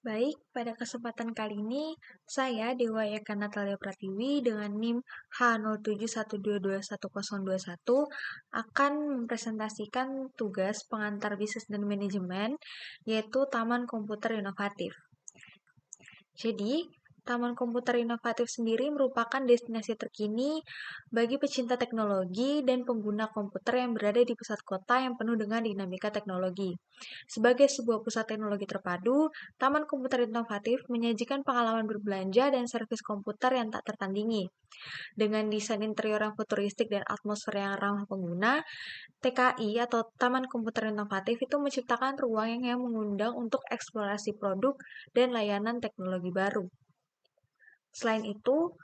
Baik, pada kesempatan kali ini saya Dewa Eka Natalia Pratiwi dengan NIM H07122101 akan mempresentasikan tugas pengantar bisnis dan manajemen yaitu Taman Komputer Inovatif. Jadi, Taman Komputer Inovatif sendiri merupakan destinasi terkini bagi pecinta teknologi dan pengguna komputer yang berada di pusat kota yang penuh dengan dinamika teknologi. Sebagai sebuah pusat teknologi terpadu, Taman Komputer Inovatif menyajikan pengalaman berbelanja dan servis komputer yang tak tertandingi. Dengan desain interior yang futuristik dan atmosfer yang ramah pengguna, TKI atau Taman Komputer Inovatif itu menciptakan ruang yang mengundang untuk eksplorasi produk dan layanan teknologi baru. Selain itu,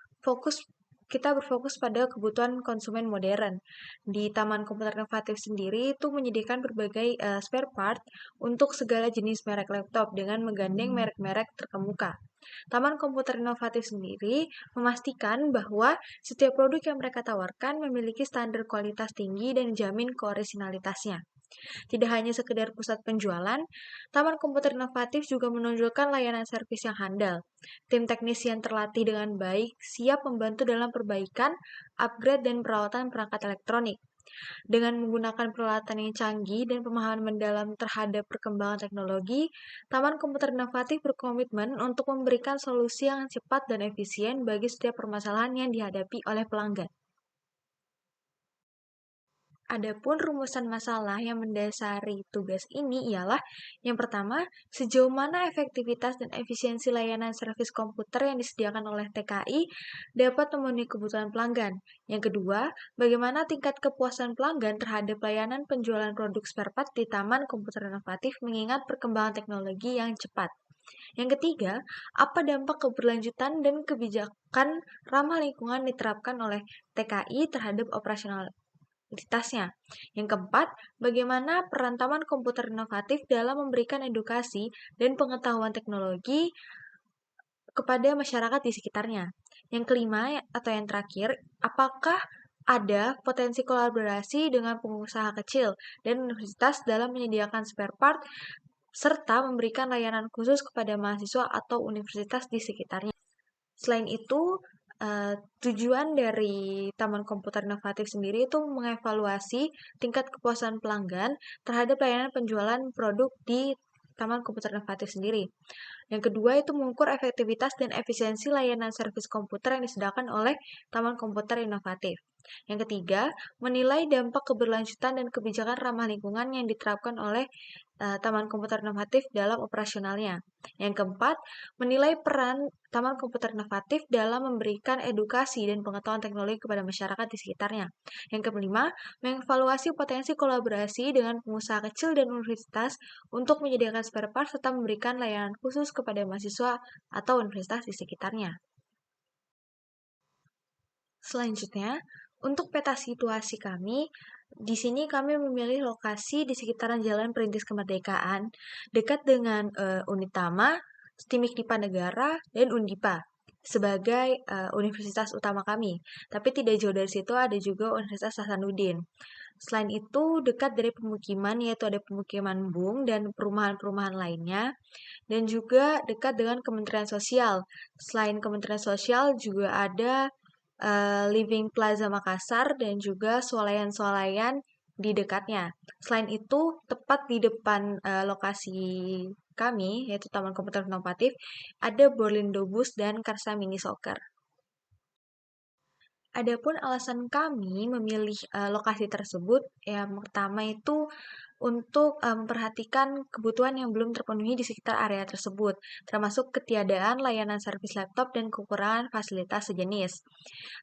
kita berfokus pada kebutuhan konsumen modern. Di Taman Komputer Inovatif sendiri itu menyediakan berbagai spare part untuk segala jenis merek laptop dengan menggandeng merek-merek terkemuka. Taman Komputer Inovatif sendiri memastikan bahwa setiap produk yang mereka tawarkan memiliki standar kualitas tinggi dan jamin keorisinalitasnya. Tidak hanya sekedar pusat penjualan, Taman Komputer Inovatif juga menonjolkan layanan servis yang handal. Tim teknisi yang terlatih dengan baik siap membantu dalam perbaikan, upgrade, dan perawatan perangkat elektronik. Dengan menggunakan peralatan yang canggih dan pemahaman mendalam terhadap perkembangan teknologi, Taman Komputer Inovatif berkomitmen untuk memberikan solusi yang cepat dan efisien bagi setiap permasalahan yang dihadapi oleh pelanggan. Adapun rumusan masalah yang mendasari tugas ini ialah yang pertama, sejauh mana efektivitas dan efisiensi layanan servis komputer yang disediakan oleh TKI dapat memenuhi kebutuhan pelanggan. Yang kedua, bagaimana tingkat kepuasan pelanggan terhadap layanan penjualan produk spare part di Taman Komputer Inovatif mengingat perkembangan teknologi yang cepat. Yang ketiga, apa dampak keberlanjutan dan kebijakan ramah lingkungan diterapkan oleh TKI terhadap operasional identitasnya. Yang keempat, bagaimana peran Taman Komputer Inovatif dalam memberikan edukasi dan pengetahuan teknologi kepada masyarakat di sekitarnya. Yang kelima atau yang terakhir, apakah ada potensi kolaborasi dengan pengusaha kecil dan universitas dalam menyediakan spare part serta memberikan layanan khusus kepada mahasiswa atau universitas di sekitarnya. Selain itu, tujuan dari Taman Komputer Inovatif sendiri itu mengevaluasi tingkat kepuasan pelanggan terhadap layanan penjualan produk di Taman Komputer Inovatif sendiri. Yang kedua itu mengukur efektivitas dan efisiensi layanan servis komputer yang disediakan oleh Taman Komputer Inovatif. Yang ketiga, menilai dampak keberlanjutan dan kebijakan ramah lingkungan yang diterapkan oleh Taman Komputer Inovatif dalam operasionalnya. Yang keempat, menilai peran Taman Komputer Inovatif dalam memberikan edukasi dan pengetahuan teknologi kepada masyarakat di sekitarnya. Yang kelima, mengevaluasi potensi kolaborasi dengan pengusaha kecil dan universitas untuk menyediakan spare part serta memberikan layanan khusus kepada mahasiswa atau universitas di sekitarnya. Selanjutnya, untuk peta situasi kami, di sini kami memilih lokasi di sekitaran Jalan Perintis Kemerdekaan, dekat dengan Unitama, Stimik Dipa Negara, dan Undipa sebagai universitas utama kami. Tapi tidak jauh dari situ ada juga Universitas Hasanuddin. Selain itu, dekat dari pemukiman, yaitu ada pemukiman Bung dan perumahan-perumahan lainnya, dan juga dekat dengan Kementerian Sosial. Selain Kementerian Sosial juga ada Living Plaza Makassar dan juga swalayan-swalayan di dekatnya. Selain itu, tepat di depan lokasi kami, yaitu Taman Komputer Inovatif, ada Borlindo Bus dan Karsa Mini Soccer. Adapun alasan kami memilih lokasi tersebut, yang pertama itu untuk memperhatikan kebutuhan yang belum terpenuhi di sekitar area tersebut, termasuk ketiadaan layanan servis laptop dan kekurangan fasilitas sejenis.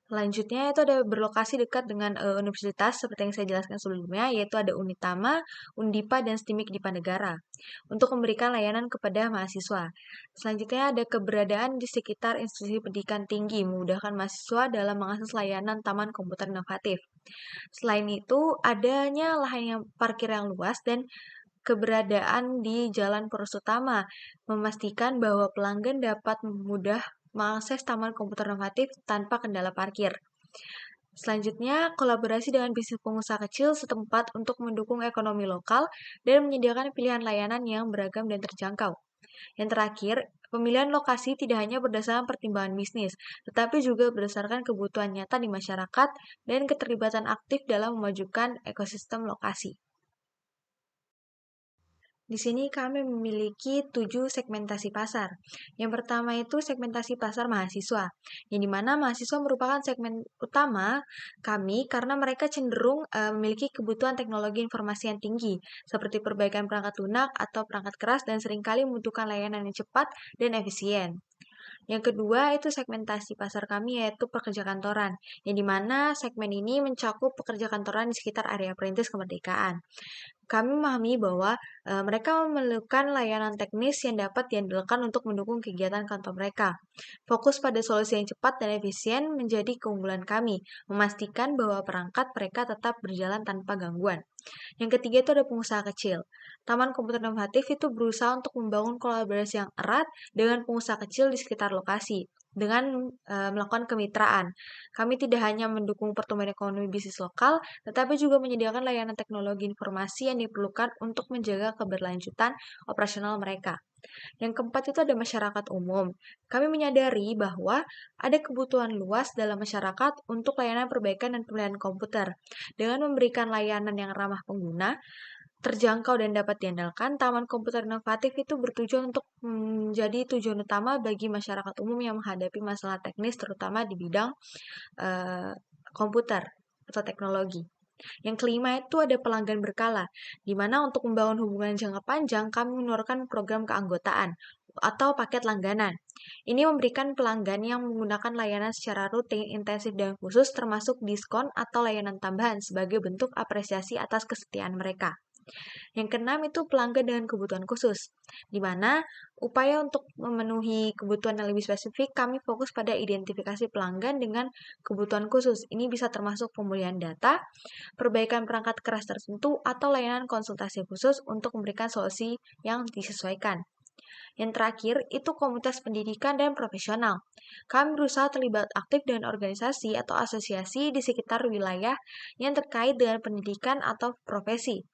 Selanjutnya itu ada berlokasi dekat dengan universitas seperti yang saya jelaskan sebelumnya, yaitu ada Unitama, Undipa, dan Stimik Dipa Negara untuk memberikan layanan kepada mahasiswa. Selanjutnya ada keberadaan di sekitar institusi pendidikan tinggi, memudahkan mahasiswa dalam mengakses layanan Taman Komputer Inovatif. Selain itu, adanya lahan yang parkir yang luas dan keberadaan di Jalan Poros Utama, memastikan bahwa pelanggan dapat mudah mengakses Taman Komputer Inovatif tanpa kendala parkir. Selanjutnya, kolaborasi dengan bisnis pengusaha kecil setempat untuk mendukung ekonomi lokal dan menyediakan pilihan layanan yang beragam dan terjangkau. Yang terakhir, pemilihan lokasi tidak hanya berdasarkan pertimbangan bisnis, tetapi juga berdasarkan kebutuhan nyata di masyarakat dan keterlibatan aktif dalam memajukan ekosistem lokasi. Di sini kami memiliki 7 segmentasi pasar. Yang pertama itu segmentasi pasar mahasiswa, yang dimana mahasiswa merupakan segmen utama kami karena mereka cenderung memiliki kebutuhan teknologi informasi yang tinggi, seperti perbaikan perangkat lunak atau perangkat keras dan seringkali membutuhkan layanan yang cepat dan efisien. Yang kedua itu segmentasi pasar kami yaitu pekerja kantoran, yang dimana segmen ini mencakup pekerja kantoran di sekitar area perintis kemerdekaan. Kami memahami bahwa mereka memerlukan layanan teknis yang dapat diandalkan untuk mendukung kegiatan kantor mereka. Fokus pada solusi yang cepat dan efisien menjadi keunggulan kami, memastikan bahwa perangkat mereka tetap berjalan tanpa gangguan. Yang ketiga itu ada pengusaha kecil. Taman Komputer Inovatif itu berusaha untuk membangun kolaborasi yang erat dengan pengusaha kecil di sekitar lokasi dengan melakukan kemitraan. Kami tidak hanya mendukung pertumbuhan ekonomi bisnis lokal, tetapi juga menyediakan layanan teknologi informasi yang diperlukan untuk menjaga keberlanjutan operasional mereka. Yang keempat itu ada masyarakat umum. Kami menyadari bahwa ada kebutuhan luas dalam masyarakat untuk layanan perbaikan dan pemilihan komputer. Dengan memberikan layanan yang ramah pengguna, terjangkau dan dapat diandalkan, Taman Komputer Inovatif itu bertujuan untuk menjadi tujuan utama bagi masyarakat umum yang menghadapi masalah teknis, terutama di bidang eh, komputer atau teknologi. Yang kelima itu ada pelanggan berkala, di mana untuk membangun hubungan jangka panjang, kami menawarkan program keanggotaan atau paket langganan. Ini memberikan pelanggan yang menggunakan layanan secara rutin, intensif, dan khusus termasuk diskon atau layanan tambahan sebagai bentuk apresiasi atas kesetiaan mereka. Yang keenam itu pelanggan dengan kebutuhan khusus, di mana upaya untuk memenuhi kebutuhan yang lebih spesifik, kami fokus pada identifikasi pelanggan dengan kebutuhan khusus. Ini bisa termasuk pemulihan data, perbaikan perangkat keras tertentu, atau layanan konsultasi khusus untuk memberikan solusi yang disesuaikan. Yang terakhir, itu komunitas pendidikan dan profesional. Kami berusaha terlibat aktif dengan organisasi atau asosiasi di sekitar wilayah yang terkait dengan pendidikan atau profesi.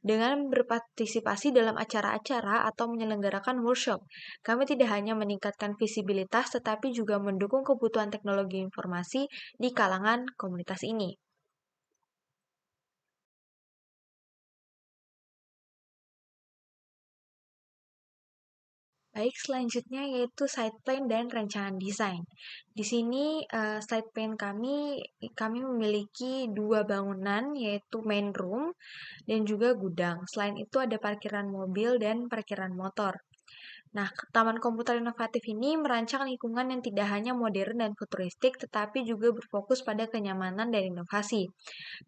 Dengan berpartisipasi dalam acara-acara atau menyelenggarakan workshop, kami tidak hanya meningkatkan visibilitas tetapi juga mendukung kebutuhan teknologi informasi di kalangan komunitas ini. Baik, selanjutnya yaitu site plan dan rancangan desain. Di sini site plan kami memiliki dua bangunan yaitu main room dan juga gudang. Selain itu ada parkiran mobil dan parkiran motor. Nah, Taman Komputer Inovatif ini merancang lingkungan yang tidak hanya modern dan futuristik, tetapi juga berfokus pada kenyamanan dan inovasi.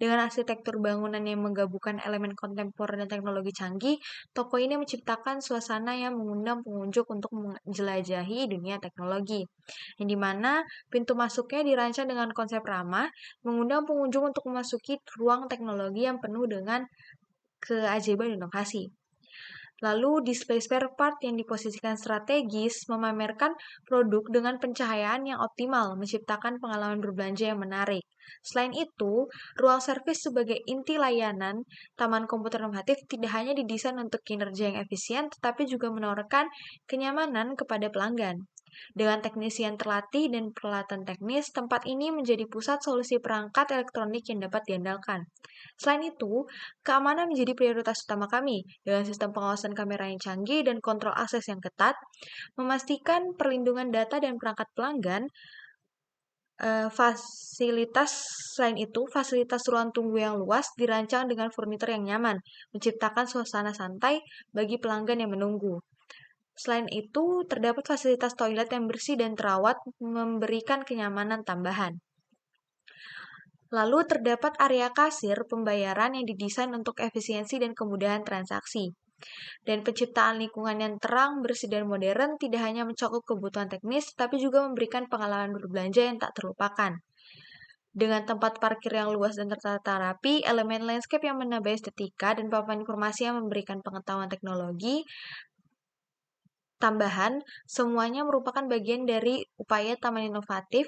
Dengan arsitektur bangunan yang menggabungkan elemen kontemporer dan teknologi canggih, toko ini menciptakan suasana yang mengundang pengunjung untuk menjelajahi dunia teknologi. Yang dimana pintu masuknya dirancang dengan konsep ramah, mengundang pengunjung untuk memasuki ruang teknologi yang penuh dengan keajaiban inovasi. Lalu display spare part yang diposisikan strategis memamerkan produk dengan pencahayaan yang optimal, menciptakan pengalaman berbelanja yang menarik. Selain itu, ruang servis sebagai inti layanan Taman Komputer Inovatif tidak hanya didesain untuk kinerja yang efisien, tetapi juga menawarkan kenyamanan kepada pelanggan. Dengan teknisi yang terlatih dan peralatan teknis, tempat ini menjadi pusat solusi perangkat elektronik yang dapat diandalkan. Selain itu, keamanan menjadi prioritas utama kami, dengan sistem pengawasan kamera yang canggih dan kontrol akses yang ketat, memastikan perlindungan data dan perangkat pelanggan. Fasilitas selain itu, fasilitas ruang tunggu yang luas dirancang dengan furnitur yang nyaman, menciptakan suasana santai bagi pelanggan yang menunggu. Selain itu, terdapat fasilitas toilet yang bersih dan terawat, memberikan kenyamanan tambahan. Lalu terdapat area kasir pembayaran yang didesain untuk efisiensi dan kemudahan transaksi. Dan penciptaan lingkungan yang terang, bersih, dan modern tidak hanya mencakup kebutuhan teknis, tapi juga memberikan pengalaman berbelanja yang tak terlupakan. Dengan tempat parkir yang luas dan tertata rapi, elemen landscape yang menambah estetika, dan papan informasi yang memberikan pengetahuan teknologi tambahan, semuanya merupakan bagian dari upaya Taman Inovatif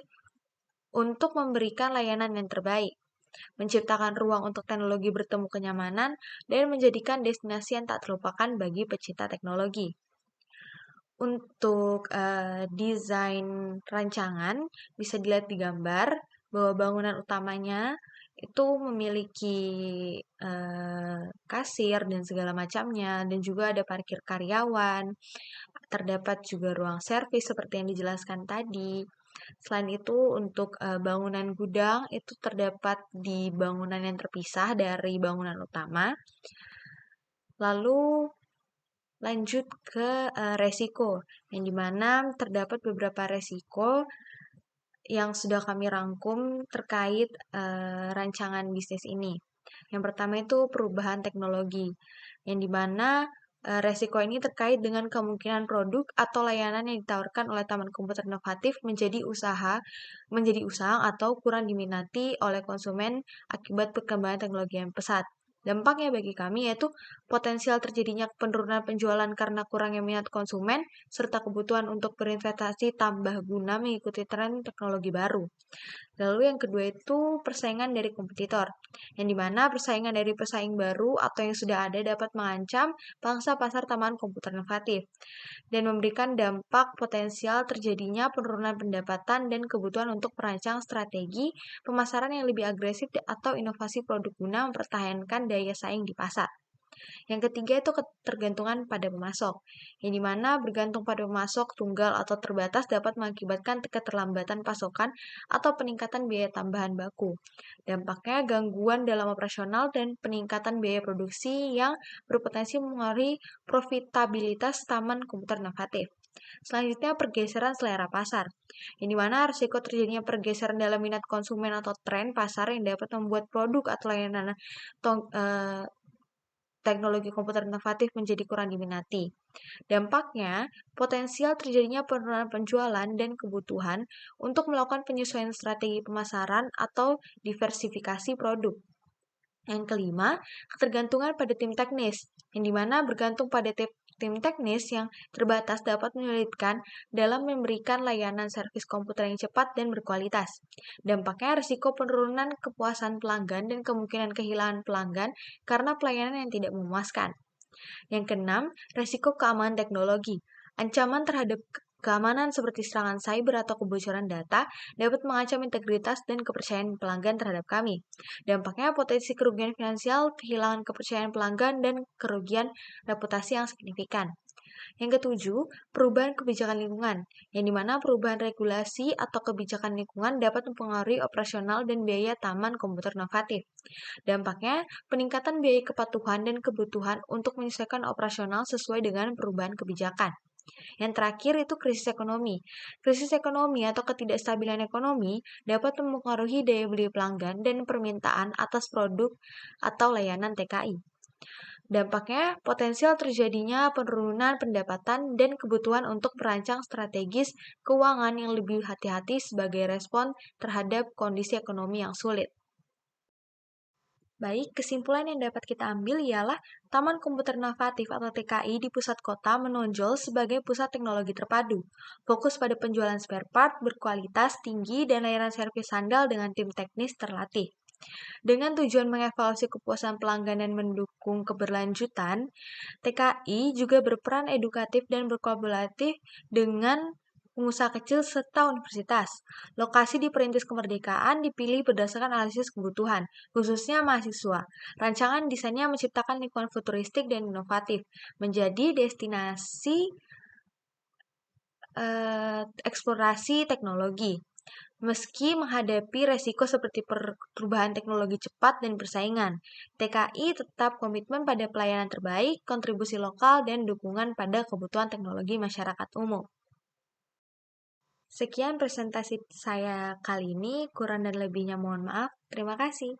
untuk memberikan layanan yang terbaik, menciptakan ruang untuk teknologi bertemu kenyamanan, dan menjadikan destinasi yang tak terlupakan bagi pecinta teknologi. Untuk desain rancangan bisa dilihat di gambar bahwa bangunan utamanya itu memiliki kasir dan segala macamnya, dan juga ada parkir karyawan. Terdapat juga ruang servis seperti yang dijelaskan tadi. Selain itu, untuk bangunan gudang itu terdapat di bangunan yang terpisah dari bangunan utama. Lalu lanjut ke resiko, yang dimana terdapat beberapa resiko yang sudah kami rangkum terkait rancangan bisnis ini. Yang pertama itu perubahan teknologi, yang dimana resiko ini terkait dengan kemungkinan produk atau layanan yang ditawarkan oleh Taman Komputer Inovatif menjadi usang atau kurang diminati oleh konsumen akibat perkembangan teknologi yang pesat. Dampaknya bagi kami yaitu potensial terjadinya penurunan penjualan karena kurangnya minat konsumen, serta kebutuhan untuk berinvestasi tambah guna mengikuti tren teknologi baru. Lalu yang kedua itu persaingan dari kompetitor, yang dimana persaingan dari pesaing baru atau yang sudah ada dapat mengancam pangsa pasar taman komputer inovatif dan memberikan dampak potensial terjadinya penurunan pendapatan dan kebutuhan untuk merancang strategi pemasaran yang lebih agresif atau inovasi produk guna mempertahankan daya saing di pasar. Yang ketiga itu ketergantungan pada pemasok, yang dimana bergantung pada pemasok tunggal atau terbatas dapat mengakibatkan keterlambatan pasokan atau peningkatan biaya tambahan baku. Dampaknya gangguan dalam operasional dan peningkatan biaya produksi yang berpotensi mengaruhi profitabilitas taman komputer inovatif. Selanjutnya, pergeseran selera pasar, yang dimana risiko terjadinya pergeseran dalam minat konsumen atau tren pasar yang dapat membuat produk atau layanan teknologi komputer inovatif menjadi kurang diminati. Dampaknya, potensial terjadinya penurunan penjualan dan kebutuhan untuk melakukan penyesuaian strategi pemasaran atau diversifikasi produk. Yang kelima, ketergantungan pada tim teknis, yang dimana bergantung pada tim teknis yang terbatas dapat menyulitkan dalam memberikan layanan servis komputer yang cepat dan berkualitas. Dampaknya risiko penurunan kepuasan pelanggan dan kemungkinan kehilangan pelanggan karena pelayanan yang tidak memuaskan. Yang keenam, risiko keamanan teknologi. Ancaman terhadap keamanan seperti serangan cyber atau kebocoran data dapat mengancam integritas dan kepercayaan pelanggan terhadap kami. Dampaknya potensi kerugian finansial, kehilangan kepercayaan pelanggan, dan kerugian reputasi yang signifikan. Yang ketujuh, perubahan kebijakan lingkungan, yang dimana perubahan regulasi atau kebijakan lingkungan dapat mempengaruhi operasional dan biaya taman komputer inovatif. Dampaknya, peningkatan biaya kepatuhan dan kebutuhan untuk menyesuaikan operasional sesuai dengan perubahan kebijakan. Yang terakhir itu krisis ekonomi. Krisis ekonomi atau ketidakstabilan ekonomi dapat mempengaruhi daya beli pelanggan dan permintaan atas produk atau layanan TKI. Dampaknya, potensial terjadinya penurunan pendapatan dan kebutuhan untuk merancang strategis keuangan yang lebih hati-hati sebagai respon terhadap kondisi ekonomi yang sulit. Baik, kesimpulan yang dapat kita ambil ialah Taman Komputer Inovatif atau TKI di pusat kota menonjol sebagai pusat teknologi terpadu, fokus pada penjualan spare part berkualitas tinggi dan layanan servis handal dengan tim teknis terlatih. Dengan tujuan mengevaluasi kepuasan pelanggan dan mendukung keberlanjutan, TKI juga berperan edukatif dan berkolaboratif dengan pengusaha kecil serta universitas. Lokasi di Perintis Kemerdekaan dipilih berdasarkan analisis kebutuhan, khususnya mahasiswa. Rancangan desainnya menciptakan lingkungan futuristik dan inovatif, menjadi destinasi eksplorasi teknologi. Meski menghadapi resiko seperti perubahan teknologi cepat dan persaingan, TKI tetap komitmen pada pelayanan terbaik, kontribusi lokal, dan dukungan pada kebutuhan teknologi masyarakat umum. Sekian presentasi saya kali ini, kurang dan lebihnya mohon maaf. Terima kasih.